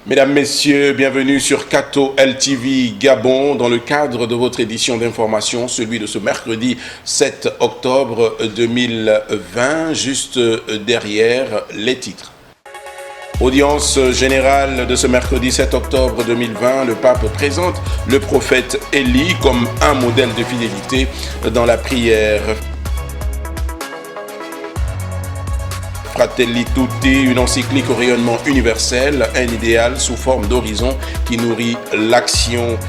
Mesdames, Messieurs, bienvenue sur Kato LTV Gabon dans le cadre de votre édition d'information, celui de ce mercredi 7 octobre 2020, juste derrière les titres. Audience générale de ce mercredi 7 octobre 2020, le pape présente le prophète Élie comme un modèle de fidélité dans la prière. Fratelli Tutti, une encyclique au rayonnement universel, un idéal sous forme d'horizon qui nourrit l'action.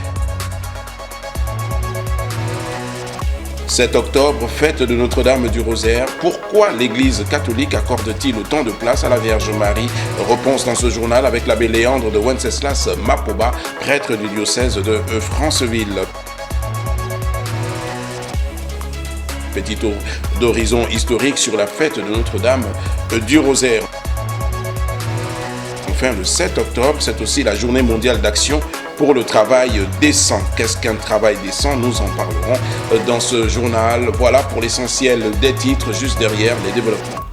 7 octobre, fête de Notre-Dame du Rosaire. Pourquoi l'Église catholique accorde-t-il autant de place à la Vierge Marie? Réponse dans ce journal avec l'abbé Léandre de Wenceslas Mapoba, prêtre du diocèse de Franceville. Petit tour d'horizon historique sur la fête de Notre-Dame du Rosaire. Enfin, le 7 octobre, c'est aussi la journée mondiale d'action pour le travail décent. Qu'est-ce qu'un travail décent? Nous en parlerons dans ce journal. Voilà pour l'essentiel des titres, juste derrière les développements.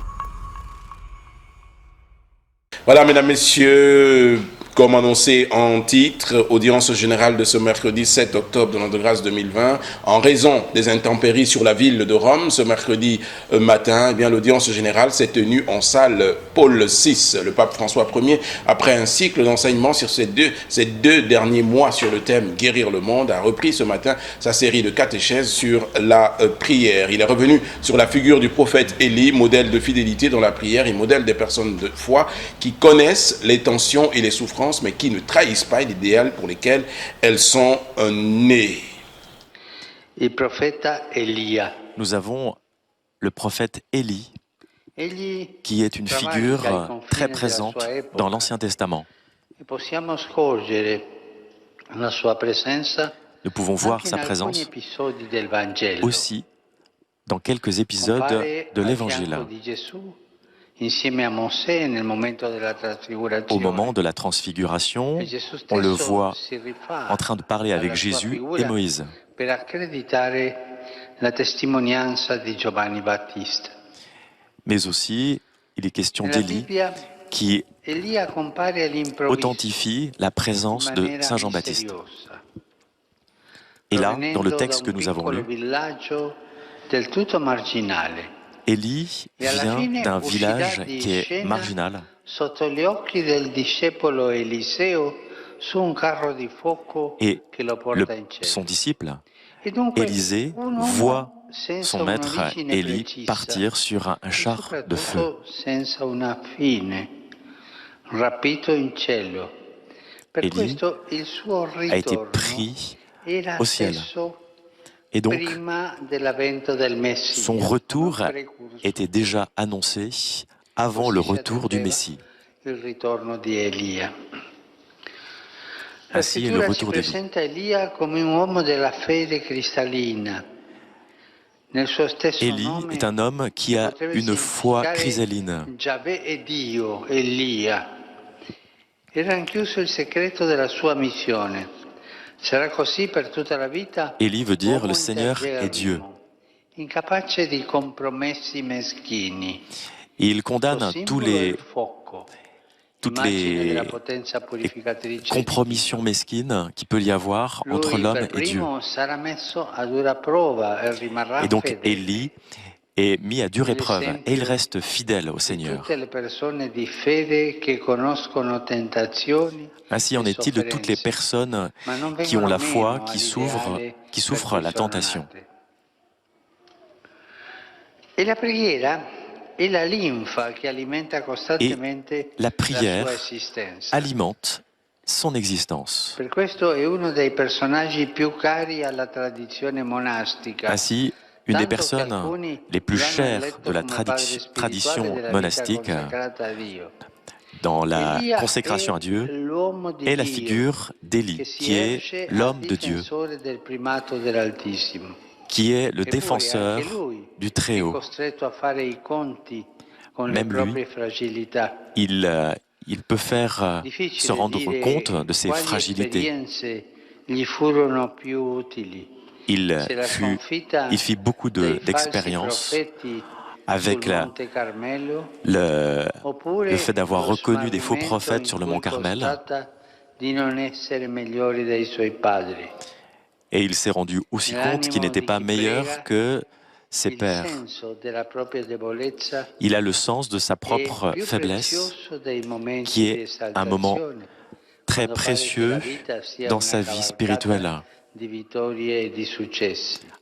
Voilà, mesdames, messieurs, comme annoncé en titre, audience générale de ce mercredi 7 octobre de l'an de grâce 2020. En raison des intempéries sur la ville de Rome, ce mercredi matin, eh bien, l'audience générale s'est tenue en salle Paul VI. Le pape François Ier, après un cycle d'enseignements sur ces deux derniers mois sur le thème « Guérir le monde », a repris ce matin sa série de catéchèses sur la prière. Il est revenu sur la figure du prophète Élie, modèle de fidélité dans la prière et modèle des personnes de foi qui connaissent les tensions et les souffrances, mais qui ne trahissent pas l'idéal pour lesquels elles sont nées. Nous avons le prophète Élie, qui est une figure très présente dans l'Ancien Testament. Nous pouvons voir sa présence aussi dans quelques épisodes de l'Évangile. Au moment de la transfiguration, on le voit en train de parler avec Jésus et Moïse. Mais aussi, il est question d'Élie qui authentifie la présence de Saint Jean-Baptiste. Et là, dans le texte que nous avons lu, Élie vient d'un village qui est marginal et son disciple, Élisée, voit son maître Élie partir sur un char de feu. Élie a été pris au ciel. Et donc, son retour était déjà annoncé avant le retour du Messie. Ainsi est le retour d'Élie. Élie est un homme qui a une foi chrysalline. Élie veut dire le Seigneur est Dieu. Il condamne toutes les compromissions mesquines qu'il peut y avoir entre l'homme et Dieu. Et donc Élie est mis à dure épreuve et il reste fidèle au Seigneur. Ainsi en est-il de toutes les personnes qui ont la foi, qui souffrent la tentation. Et la prière alimente son existence. Ainsi, une des personnes les plus chères de la tradition monastique dans la consécration à Dieu est la figure d'Élie, qui est l'homme de Dieu, qui est le défenseur du Très-Haut. Même lui, il peut se rendre compte de ses fragilités. Il fit beaucoup d'expériences avec le fait d'avoir reconnu des faux prophètes sur le mont Carmel. Et il s'est rendu aussi compte qu'il n'était pas meilleur que ses pères. Il a le sens de sa propre faiblesse, qui est un moment très précieux dans sa vie spirituelle,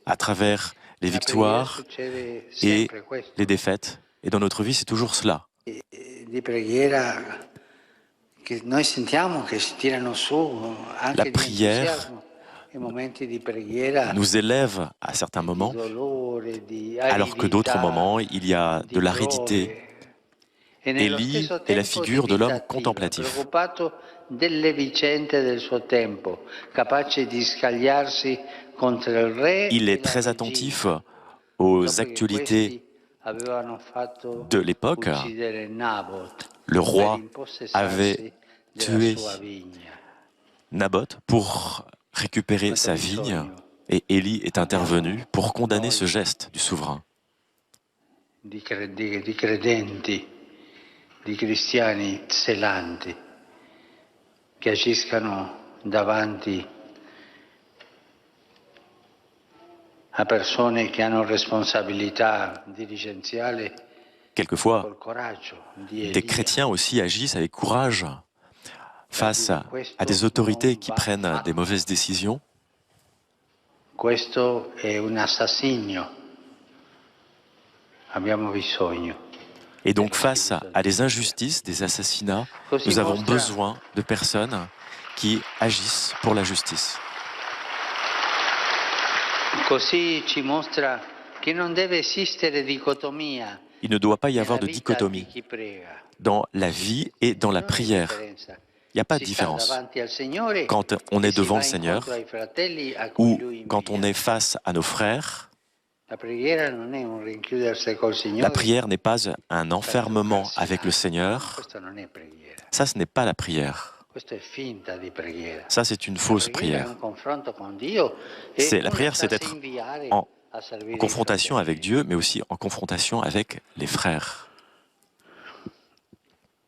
à travers les victoires et les défaites. Et dans notre vie, c'est toujours cela. La prière nous élève à certains moments, alors que d'autres moments, il y a de l'aridité. Élie est la figure de l'homme contemplatif. Il est très attentif aux actualités de l'époque. Le roi avait tué Naboth pour récupérer sa vigne, et Élie est intervenu pour condamner ce geste du souverain. Di credenti, di cristiani zelanti, che agiscano davanti a persone che hanno responsabilità dirigenziale. Quelquefois, des chrétiens aussi agissent avec courage face à des autorités qui prennent des mauvaises décisions. Questo è un assassinio. Abbiamo bisogno. Et donc, face à des injustices, des assassinats, nous avons besoin de personnes qui agissent pour la justice. Così ci mostra che non deve esistere dicotomia. Il ne doit pas y avoir de dichotomie dans la vie et dans la prière. Il n'y a pas de différence. Quand on est devant le Seigneur ou quand on est face à nos frères, la prière n'est pas un enfermement avec le Seigneur. Ça, ce n'est pas la prière. Ça, c'est une fausse prière. La prière, c'est être en confrontation avec Dieu, mais aussi en confrontation avec les frères.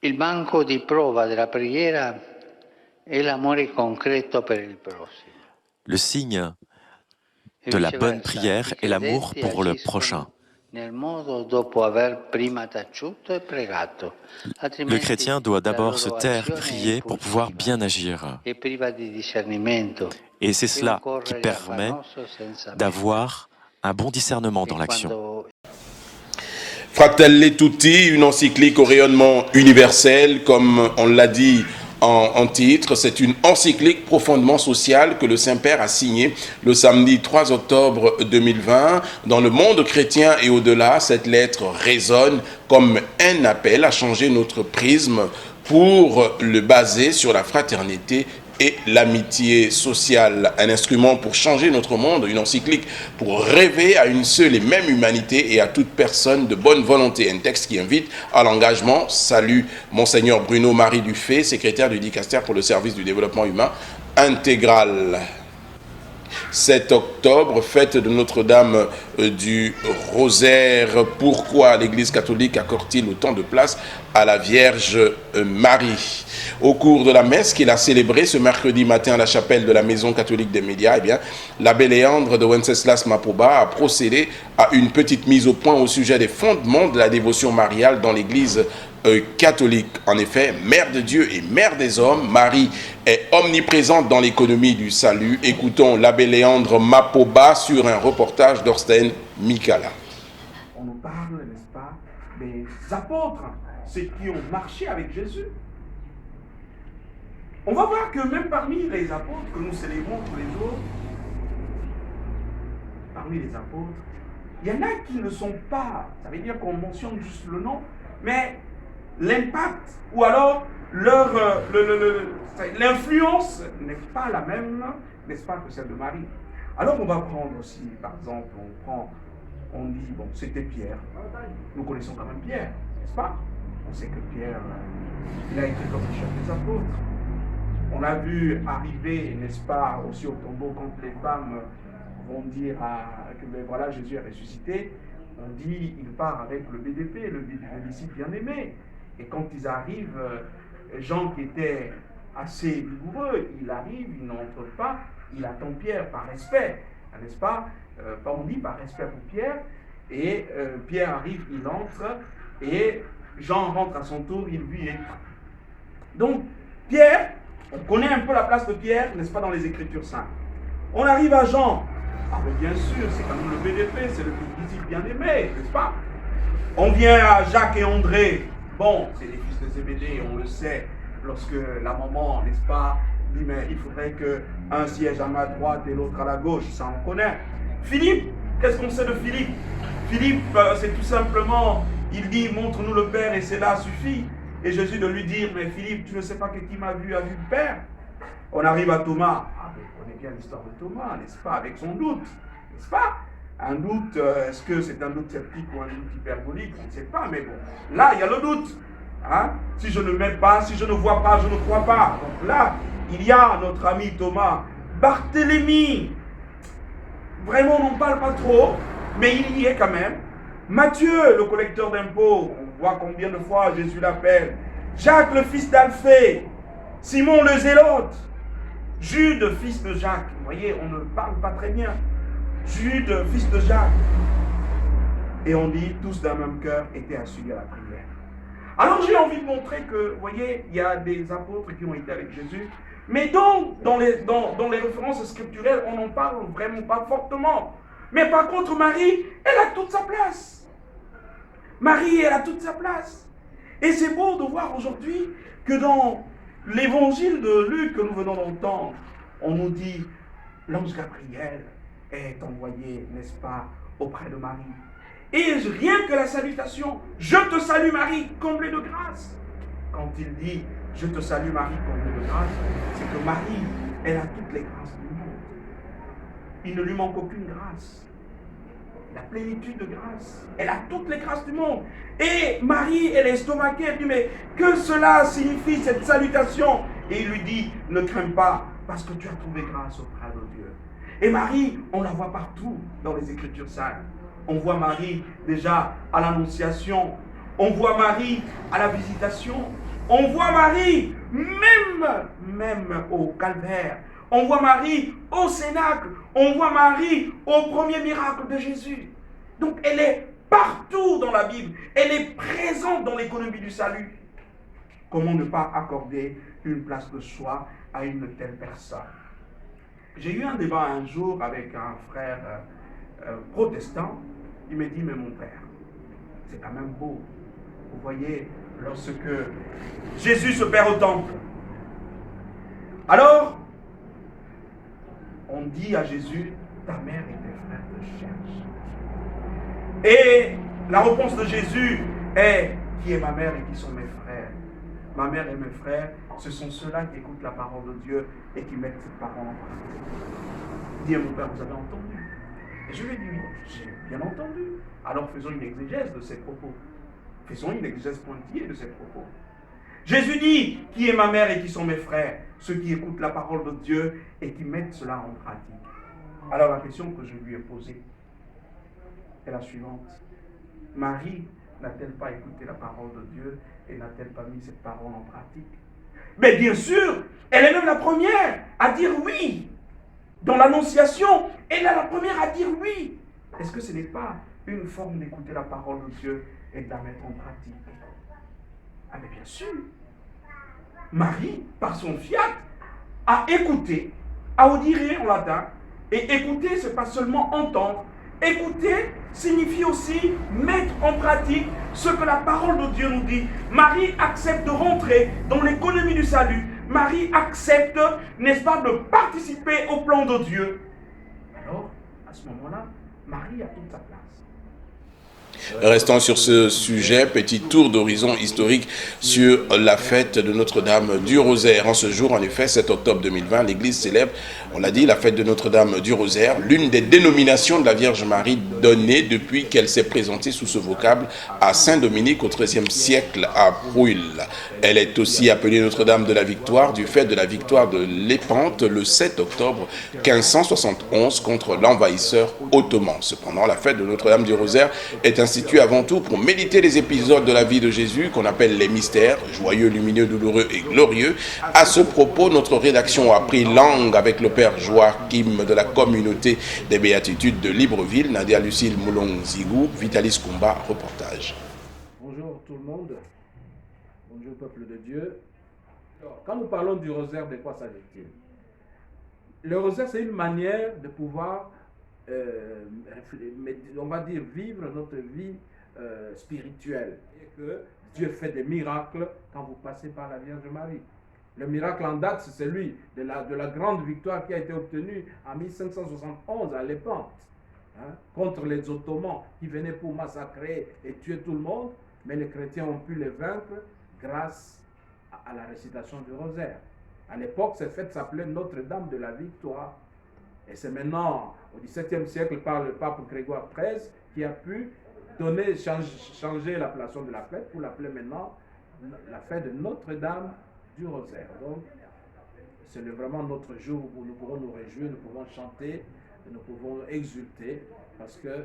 Il banco di prova della preghiera è l'amore concreto per il prossimo. Le signe de la bonne prière est l'amour pour le prochain. Le chrétien doit d'abord se taire, prier pour pouvoir bien agir. Et c'est cela qui permet d'avoir un bon discernement dans l'action. Fratelli Tutti, une encyclique au rayonnement universel, comme on l'a dit en titre. C'est une encyclique profondément sociale que le Saint-Père a signée le samedi 3 octobre 2020. Dans le monde chrétien et au-delà, cette lettre résonne comme un appel à changer notre prisme pour le baser sur la fraternité et l'amitié sociale, un instrument pour changer notre monde, une encyclique pour rêver à une seule et même humanité et à toute personne de bonne volonté. Un texte qui invite à l'engagement. Salut Monseigneur Bruno-Marie Dufay, secrétaire du Dicaster pour le service du développement humain intégral. 7 octobre, fête de Notre-Dame du Rosaire. Pourquoi l'Église catholique accorde-t-il autant de place à la Vierge Marie? Au cours de la messe qu'il a célébrée ce mercredi matin à la chapelle de la Maison catholique des médias, l'abbé Léandre de Wenceslas Mapoba a procédé à une petite mise au point au sujet des fondements de la dévotion mariale dans l'Église catholique. En effet, mère de Dieu et mère des hommes, Marie est omniprésente dans l'économie du salut. Écoutons l'abbé Léandre Mapoba sur un reportage d'Orsten Mikala. On nous parle, n'est-ce pas, des apôtres, ceux qui ont marché avec Jésus. On va voir que même parmi les apôtres que nous célébrons tous les jours, parmi les apôtres, il y en a qui ne sont pas, ça veut dire qu'on mentionne juste le nom, mais l'impact ou alors l'influence n'est pas la même, n'est-ce pas, que celle de Marie. Alors on va prendre aussi, par exemple, on dit, bon, c'était Pierre. Nous connaissons quand même Pierre, n'est-ce pas? On sait que Pierre, il a été comme le chef des apôtres. On l'a vu arriver, n'est-ce pas, aussi au tombeau quand les femmes vont dire que ben voilà, Jésus est ressuscité. on dit, il part avec le BDP, le disciple bien-aimé. Et quand ils arrivent, Jean qui était assez vigoureux, il arrive, il n'entre pas, il attend Pierre par respect, n'est-ce pas? On dit par respect pour Pierre, et Pierre arrive, il entre, et Jean rentre à son tour, il vit et... Donc, Pierre, on connaît un peu la place de Pierre, n'est-ce pas, dans les Écritures saintes. On arrive à Jean. Ah, mais bien sûr, c'est quand même le BDP, c'est le disciple bien-aimé, n'est-ce pas? On vient à Jacques et André. Bon, c'est les fils de Zébédée, on le sait, lorsque la maman, n'est-ce pas, dit, mais il faudrait qu'un siège à ma droite et l'autre à la gauche, ça on connaît. Philippe, qu'est-ce qu'on sait de Philippe? Philippe, c'est tout simplement, il dit, montre-nous le Père et cela suffit. Et Jésus de lui dire, mais Philippe, tu ne sais pas que qui m'a vu a vu le Père. On arrive à Thomas. Ah, mais on connaît bien l'histoire de Thomas, n'est-ce pas, avec son doute, n'est-ce pas? Un doute, est-ce que c'est un doute sceptique ou un doute hyperbolique? On ne sait pas, mais bon. Là, il y a le doute. Hein? Si je ne mets pas, si je ne vois pas, je ne crois pas. Donc là, il y a notre ami Thomas. Barthélemy. Vraiment, on n'en parle pas trop, mais il y est quand même. Matthieu, le collecteur d'impôts. On voit combien de fois Jésus l'appelle. Jacques, le fils d'Alphée. Simon, le zélote. Jude, fils de Jacques. Vous voyez, on ne parle pas très bien. Jude, fils de Jacques. Et on dit, tous d'un même cœur étaient assurés à la prière. Alors j'ai envie de montrer que, vous voyez, il y a des apôtres qui ont été avec Jésus, mais donc, dans les références scripturelles, on n'en parle vraiment pas fortement. Mais par contre, Marie, elle a toute sa place. Marie, elle a toute sa place. Et c'est beau de voir aujourd'hui que dans l'évangile de Luc que nous venons d'entendre, on nous dit, l'ange Gabriel est envoyé, n'est-ce pas, auprès de Marie. Et rien que la salutation, je te salue Marie, comblée de grâce. Quand il dit, je te salue Marie, comblée de grâce, c'est que Marie, elle a toutes les grâces du monde. Il ne lui manque aucune grâce. La plénitude de grâce. Elle a toutes les grâces du monde. Et Marie, elle est estomaquée, elle dit, mais que cela signifie cette salutation? Et il lui dit, ne crains pas, parce que tu as trouvé grâce auprès de Dieu. Et Marie, on la voit partout dans les Écritures saintes. On voit Marie déjà à l'Annonciation. On voit Marie à la Visitation. On voit Marie même au Calvaire. On voit Marie au Cénacle. On voit Marie au premier miracle de Jésus. Donc elle est partout dans la Bible. Elle est présente dans l'économie du salut. Comment ne pas accorder une place de choix à une telle personne? J'ai eu un débat un jour avec un frère protestant. Il me dit, mais mon père, c'est quand même beau. Vous voyez, lorsque Jésus se perd au temple. Alors, on dit à Jésus, ta mère et tes frères te cherchent. Et la réponse de Jésus est, qui est ma mère et qui sont mes frères? Ma mère et mes frères, ce sont ceux-là qui écoutent la parole de Dieu et qui mettent cette parole en pratique. Dis à mon père, vous avez entendu? Et je lui ai dit, oui, j'ai bien entendu. Alors faisons une exégèse de ces propos. Faisons une exégèse pointillée de ces propos. Jésus dit, qui est ma mère et qui sont mes frères? Ceux qui écoutent la parole de Dieu et qui mettent cela en pratique. Alors la question que je lui ai posée est la suivante. Marie n'a-t-elle pas écouté la parole de Dieu et n'a-t-elle pas mis cette parole en pratique? Mais bien sûr, elle est même la première à dire oui. Dans l'Annonciation, elle est la première à dire oui. Est-ce que ce n'est pas une forme d'écouter la parole de Dieu et de la mettre en pratique? Ah mais bien sûr. Marie, par son fiat, a écouté, a audire en latin, et écouter, ce n'est pas seulement entendre. Écouter signifie aussi mettre en pratique ce que la parole de Dieu nous dit. Marie accepte de rentrer dans l'économie du salut. Marie accepte, n'est-ce pas, de participer au plan de Dieu. Alors, à ce moment-là, Marie a toute sa place. Restant sur ce sujet, petit tour d'horizon historique sur la fête de Notre-Dame du Rosaire. En ce jour, en effet, 7 octobre 2020, l'Église célèbre, on l'a dit, la fête de Notre-Dame du Rosaire, l'une des dénominations de la Vierge Marie donnée depuis qu'elle s'est présentée sous ce vocable à Saint-Dominique au XIIIe siècle à Brûle. Elle est aussi appelée Notre-Dame de la Victoire du fait de la victoire de Lépante le 7 octobre 1571 contre l'envahisseur ottoman. Cependant, la fête de Notre-Dame du Rosaire est instituée avant tout pour méditer les épisodes de la vie de Jésus qu'on appelle les mystères, joyeux, lumineux, douloureux et glorieux. À ce propos, notre rédaction a pris langue avec le Père Joachim de la communauté des Béatitudes de Libreville, Nadia Lucille Moulon-Zigou, Vitalis Kumba, reportage. Bonjour tout le monde, bonjour peuple de Dieu. Quand nous parlons du rosaire, de quoi s'agit-il? Le rosaire, c'est une manière de pouvoir on va dire vivre notre vie spirituelle, et que Dieu fait des miracles quand vous passez par la Vierge Marie. Le miracle en date, c'est celui de la grande victoire qui a été obtenue en 1571 à Lépante, contre les Ottomans qui venaient pour massacrer et tuer tout le monde, mais les chrétiens ont pu les vaincre grâce à la récitation du rosaire. À l'époque, cette fête s'appelait Notre-Dame de la Victoire. Et c'est maintenant, au XVIIe siècle, par le pape Grégoire XIII, qui a pu changer l'appellation de la fête pour l'appeler maintenant la fête de Notre-Dame du Rosaire. Donc, c'est vraiment notre jour où nous pouvons nous réjouir, nous pouvons chanter, nous pouvons exulter, parce que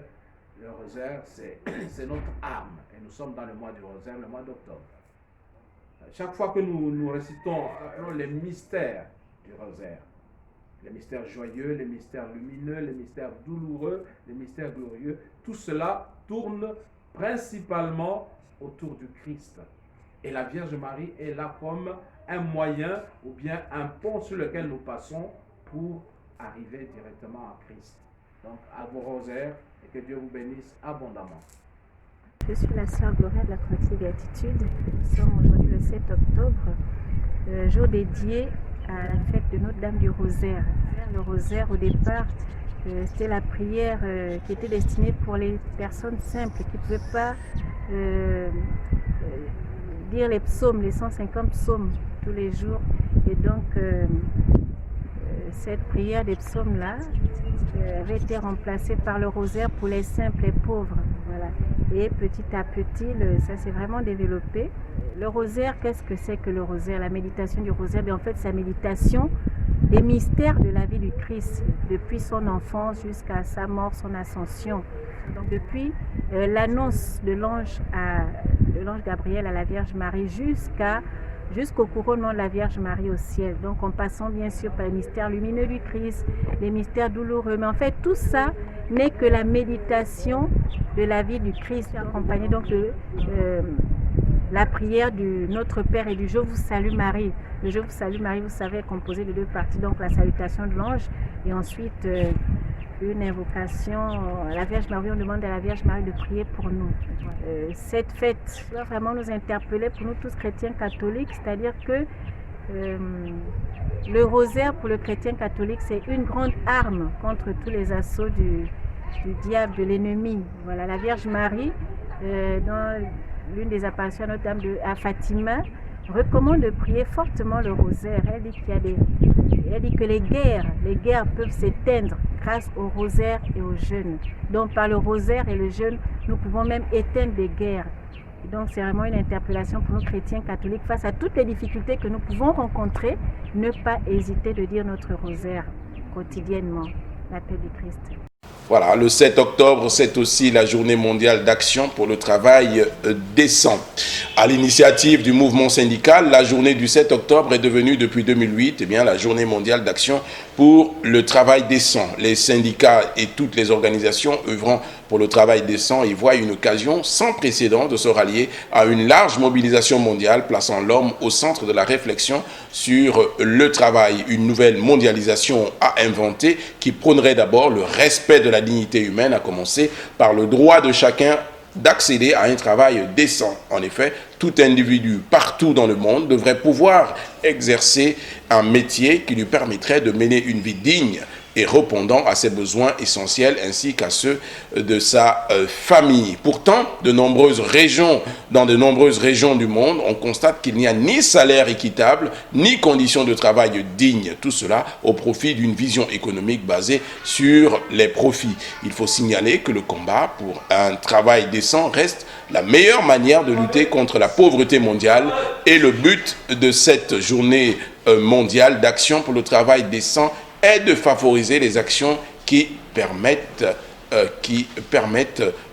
le rosaire, c'est notre âme. Et nous sommes dans le mois du rosaire, le mois d'octobre. Chaque fois que nous récitons les mystères du rosaire, les mystères joyeux, les mystères lumineux, les mystères douloureux, les mystères glorieux, tout cela tourne principalement autour du Christ. Et la Vierge Marie est là comme un moyen ou bien un pont sur lequel nous passons pour arriver directement à Christ. Donc à vos rosaires et que Dieu vous bénisse abondamment. Je suis la sœur Gloria de la communauté Béatitude. Nous sommes aujourd'hui le 7 octobre, jour dédié à la fête de Notre-Dame du Rosaire. Le rosaire, au départ, c'était la prière qui était destinée pour les personnes simples qui ne pouvaient pas dire les psaumes, les 150 psaumes tous les jours. Et donc, cette prière des psaumes-là avait été remplacée par le rosaire pour les simples et pauvres. Voilà. Et petit à petit, ça s'est vraiment développé. Le rosaire, qu'est-ce que c'est que le rosaire? La méditation du rosaire, en fait, c'est la méditation des mystères de la vie du Christ, depuis son enfance jusqu'à sa mort, son ascension. Donc depuis l'annonce de l'ange Gabriel à la Vierge Marie jusqu'au couronnement de la Vierge Marie au ciel. Donc en passant bien sûr par les mystères lumineux du Christ, les mystères douloureux. Mais en fait tout ça n'est que la méditation de la vie du Christ, accompagnée donc de la prière du Notre Père et du Je vous salue Marie. Le Je vous salue Marie, vous savez, est composé de deux parties, donc la salutation de l'ange et ensuite une invocation à la Vierge Marie. On demande à la Vierge Marie de prier pour nous. Cette fête doit vraiment nous interpeller pour nous tous chrétiens catholiques, c'est-à-dire que le rosaire pour le chrétien catholique, c'est une grande arme contre tous les assauts du diable, de l'ennemi. Voilà, la Vierge Marie, dans l'une des apparitions à Notre-Dame à Fatima, recommande de prier fortement le rosaire. Elle dit que les guerres peuvent s'éteindre grâce au rosaire et au jeûne. Donc par le rosaire et le jeûne, nous pouvons même éteindre des guerres. Et donc c'est vraiment une interpellation pour nous chrétiens catholiques face à toutes les difficultés que nous pouvons rencontrer. Ne pas hésiter de dire notre rosaire quotidiennement. La paix du Christ. Voilà, le 7 octobre, c'est aussi la journée mondiale d'action pour le travail décent. À l'initiative du mouvement syndical, la journée du 7 octobre est devenue depuis 2008 la journée mondiale d'action pour le travail décent. Les syndicats et toutes les organisations œuvrant pour le travail décent y voient une occasion sans précédent de se rallier à une large mobilisation mondiale plaçant l'homme au centre de la réflexion sur le travail. Une nouvelle mondialisation à inventer qui prônerait d'abord le respect de la dignité humaine, à commencer par le droit de chacun d'accéder à un travail décent. En effet, tout individu partout dans le monde devrait pouvoir exercer un métier qui lui permettrait de mener une vie digne et répondant à ses besoins essentiels ainsi qu'à ceux de sa famille. Pourtant, dans de nombreuses régions du monde, on constate qu'il n'y a ni salaire équitable, ni conditions de travail dignes. Tout cela au profit d'une vision économique basée sur les profits. Il faut signaler que le combat pour un travail décent reste la meilleure manière de lutter contre la pauvreté mondiale, et le but de cette journée mondiale d'action pour le travail décent est de favoriser les actions qui permettent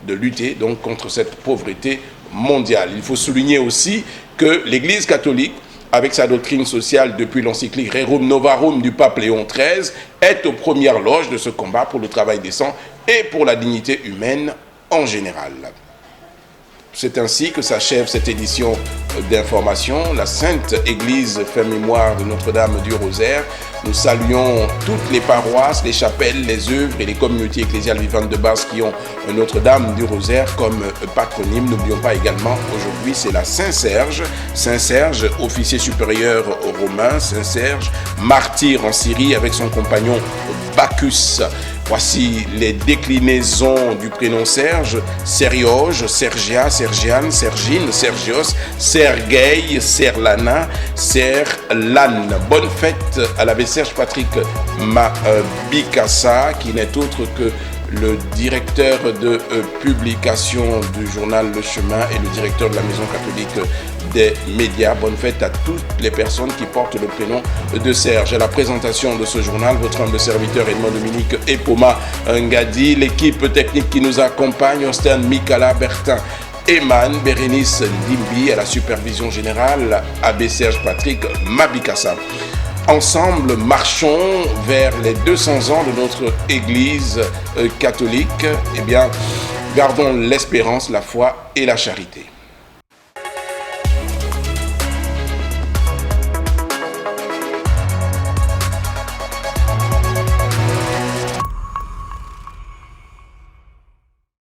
de lutter donc contre cette pauvreté mondiale. Il faut souligner aussi que l'Église catholique, avec sa doctrine sociale depuis l'encyclique Rerum Novarum du pape Léon XIII, est aux premières loges de ce combat pour le travail décent et pour la dignité humaine en général. C'est ainsi que s'achève cette édition d'information. La Sainte Église fait mémoire de Notre-Dame du Rosaire. Nous saluons toutes les paroisses, les chapelles, les œuvres et les communautés ecclésiales vivantes de base qui ont Notre-Dame du Rosaire comme patronyme. N'oublions pas également, aujourd'hui, c'est la Saint-Serge. Saint-Serge, officier supérieur romain, Saint-Serge, martyr en Syrie avec son compagnon Bacchus. Voici les déclinaisons du prénom Serge: Serioge, Sergia, Sergiane, Sergine, Sergios, Sergueï, Serlana, Serlan. Bonne fête à l'abbé Serge Patrick Mabikassa, qui n'est autre que le directeur de publication du journal Le Chemin et le directeur de la Maison catholique des médias. Bonne fête à toutes les personnes qui portent le prénom de Serge. À la présentation de ce journal, votre humble serviteur Edmond Dominique Epoma Ngadi, l'équipe technique qui nous accompagne, Austin Mikala, Bertin Eman, Bérénice Limbi, à la supervision générale, abbé Serge Patrick Mabikassa. Ensemble, marchons vers les 200 ans de notre Église catholique. Eh bien, gardons l'espérance, la foi et la charité.